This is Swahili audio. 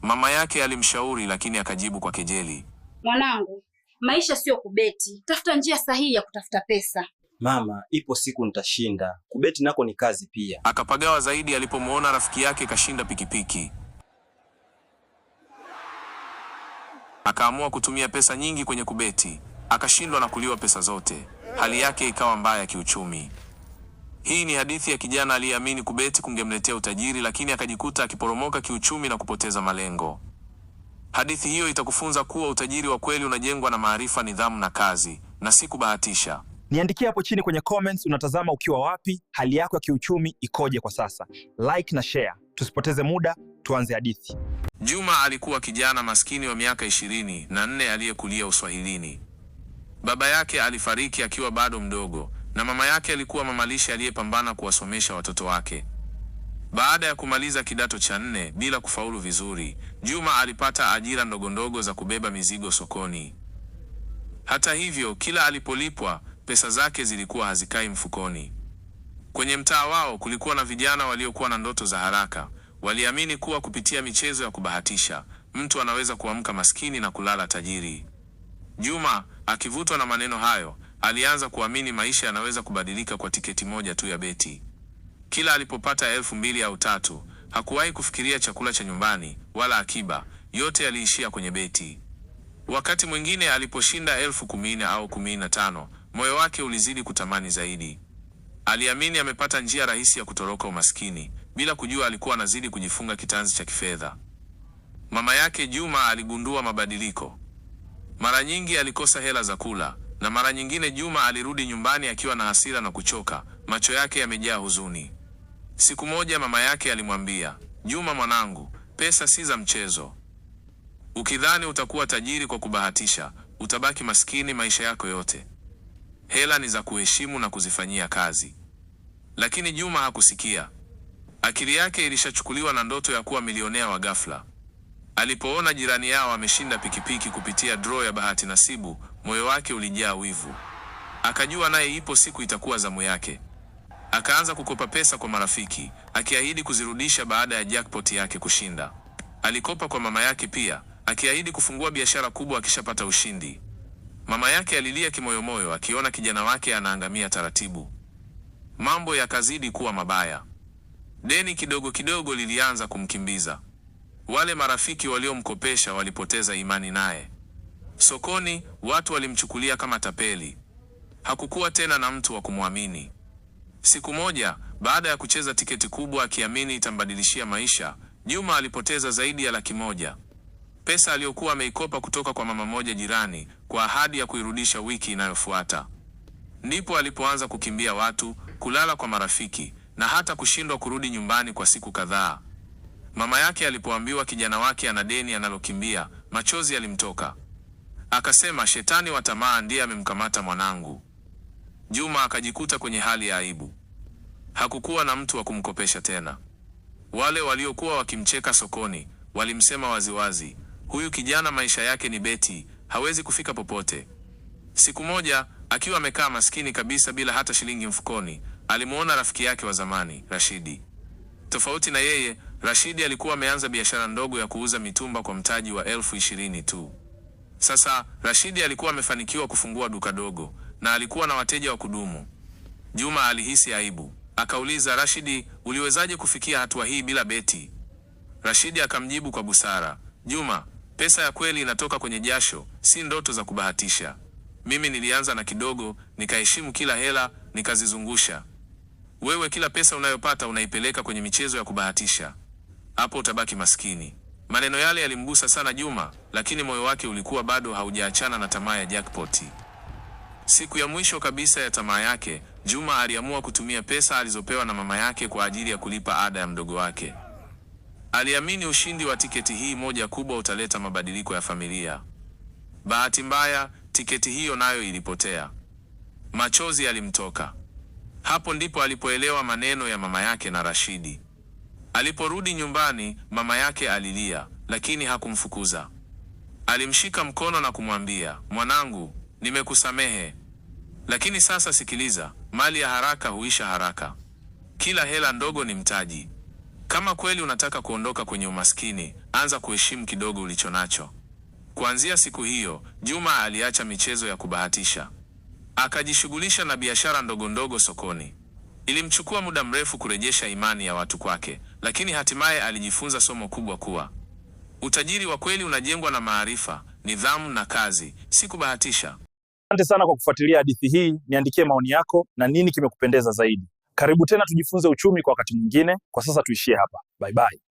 Mama yake alimshauri, lakini akajibu kwa kejeli, mwanangu, maisha sio kubeti, tafuta njia sahihi ya kutafuta pesa. Mama, ipo siku nitashinda. Kubeti nako ni kazi pia. Akapagawa zaidi alipomuona rafiki yake kashinda pikipiki. Akaamua kutumia pesa nyingi kwenye kubeti, akashindwa na kuliwa pesa zote. Hali yake ikawa mbaya kiuchumi. Hii ni hadithi ya kijana aliyeamini kubeti kungemletea utajiri, lakini akajikuta akiporomoka kiuchumi na kupoteza malengo. Hadithi hiyo itakufunza kuwa utajiri wa kweli unajengwa na maarifa, nidhamu na kazi, na si kubahatisha. Niandikia hapo chini kwenye comments unatazama ukiwa wapi, hali yako ya kiuchumi ikoje kwa sasa. Like na share. Tusipoteze muda, tuanze hadithi. Juma alikuwa kijana maskini wa miaka 24 aliyekulia Uswahilini. Baba yake alifariki akiwa bado mdogo, na mama yake alikuwa mamalishe aliyepambana kuwasomesha watoto wake. Baada ya kumaliza kidato cha 4 bila kufaulu vizuri, Juma alipata ajira ndogondogo za kubeba mizigo sokoni. Hata hivyo, kila alipolipwa, pesa zake zilikuwa hazikai mfukoni. Kwenye mtaa wao kulikuwa na vijana waliokuwa na ndoto za haraka. Waliamini kuwa kupitia michezo ya kubahatisha, mtu anaweza kuamka maskini na kulala tajiri. Juma, akivutwa na maneno hayo, alianza kuamini maisha yanaweza kubadilika kwa tiketi moja tu ya beti. Kila alipopata 2,000 au 3, hakuwahi kufikiria chakula cha nyumbani wala akiba, yote yaliishia kwenye beti. Wakati mwingine aliposhinda 10,000 au 15, moyo wake ulizidi kutamani zaidi. Aliamini amepata njia rahisi ya kutoroka umaskini, bila kujua alikuwa anazidi kujifunga kitanzi cha kifedha. Mama yake Juma aligundua mabadiliko. Mara nyingi alikosa hela za kula, na mara nyingine Juma alirudi nyumbani akiwa na hasira na kuchoka, macho yake yamejaa huzuni. Siku moja mama yake alimwambia, "Juma mwanangu, pesa si za mchezo. Ukidhani utakuwa tajiri kwa kubahatisha, utabaki maskini maisha yako yote. Hela ni za kuheshimu na kuzifanyia kazi." Lakini Juma hakusikia. Akili yake ilishachukuliwa na ndoto ya kuwa milionea wa ghafla. Alipoona jirani yao ameshinda pikipiki kupitia draw ya bahati nasibu, moyo wake ulijaa wivu. Akajua naye ipo siku itakuwa zamu yake. Akaanza kukopa pesa kwa marafiki, akiahidi kuzirudisha baada ya jackpot yake kushinda. Alikopa kwa mama yake pia, akiahidi kufungua biashara kubwa akishapata ushindi. Mama yake alilia kimoyomoyo akiona kijana wake anaangamia taratibu. Mambo yakazidi kuwa mabaya. Deni kidogo kidogo lilianza kumkimbiza. Wale marafiki waliomkopesha walipoteza imani naye. Sokoni watu walimchukulia kama tapeli. Hakukuwa tena na mtu wa kumwamini. Siku moja, baada ya kucheza tiketi kubwa akiamini itambadilishia maisha, Juma alipoteza zaidi ya 100,000. Pesa aliyokuwa ameikopa kutoka kwa mama moja jirani, kwa ahadi ya kuirudisha wiki inayofuata. Ndipo alipoanza kukimbia watu, kulala kwa marafiki, na hata kushindwa kurudi nyumbani kwa siku kadhaa. Mama yake alipoambiwa kijana wake ana deni analokimbia, machozi yalimtoka. Akasema, "Shetani wa tamaa ndiye amemkamata mwanangu." Juma akajikuta kwenye hali ya aibu. Hakukuwa na mtu wa kumkopesha tena. Wale waliokuwa wakimcheka sokoni walimsema waziwazi, "Huyu kijana maisha yake ni beti, hawezi kufika popote." Siku moja, akiwa amekaa maskini kabisa bila hata shilingi mfukoni, alimuona rafiki yake wa zamani, Rashidi. Tofauti na yeye, Rashidi alikuwa ameanza biashara ndogo ya kuuza mitumba kwa mtaji wa 20,000 tu. Sasa, Rashidi alikuwa amefanikiwa kufungua duka dogo, na alikuwa na wateja wa kudumu. Juma alihisi aibu. Akauliza, "Rashidi, uliwezaje kufikia hatua hii bila beti?" Rashidi akamjibu kwa busara, "Juma, pesa ya kweli inatoka kwenye jasho, si ndoto za kubahatisha. Mimi nilianza na kidogo, nikaheshimu kila hela, nikazizungusha. Wewe kila pesa unayopata unaipeleka kwenye michezo ya kubahatisha. Hapo utabaki maskini." Maneno yale yalimgusa sana Juma, lakini moyo wake ulikuwa bado haujaachana na tamaa ya jackpoti. Siku ya mwisho kabisa ya tamaa yake, Juma aliamua kutumia pesa alizopewa na mama yake kwa ajili ya kulipa ada ya mdogo wake. Aliamini ushindi wa tiketi hii moja kubwa utaleta mabadiliko ya familia. Bahati mbaya, tiketi hiyo nayo ilipotea. Machozi yalimtoka. Hapo ndipo alipoelewa maneno ya mama yake na Rashidi. Aliporudi nyumbani, mama yake alilia, lakini hakumfukuza. Alimshika mkono na kumwambia, "Mwanangu, nimekusamehe. Lakini sasa sikiliza, mali ya haraka huisha haraka. Kila hela ndogo ni mtaji. Kama kweli unataka kuondoka kwenye umaskini, anza kuheshimu kidogo ulichonacho. Kuanzia siku hiyo, Juma aliacha michezo ya kubahatisha. Akajishughulisha na biashara ndogo ndogo sokoni. Ilimchukua muda mrefu kurejesha imani ya watu kwake, lakini hatimaye alijifunza somo kubwa kuwa utajiri wa kweli unajengwa na maarifa, nidhamu na kazi, si kubahatisha. Asante sana kwa kufuatilia hadithi hii. Niandikie maoni yako na nini kimekupendeza zaidi. Karibu tena tujifunze uchumi kwa wakati mwingine. Kwa sasa tuishie hapa. Bye bye.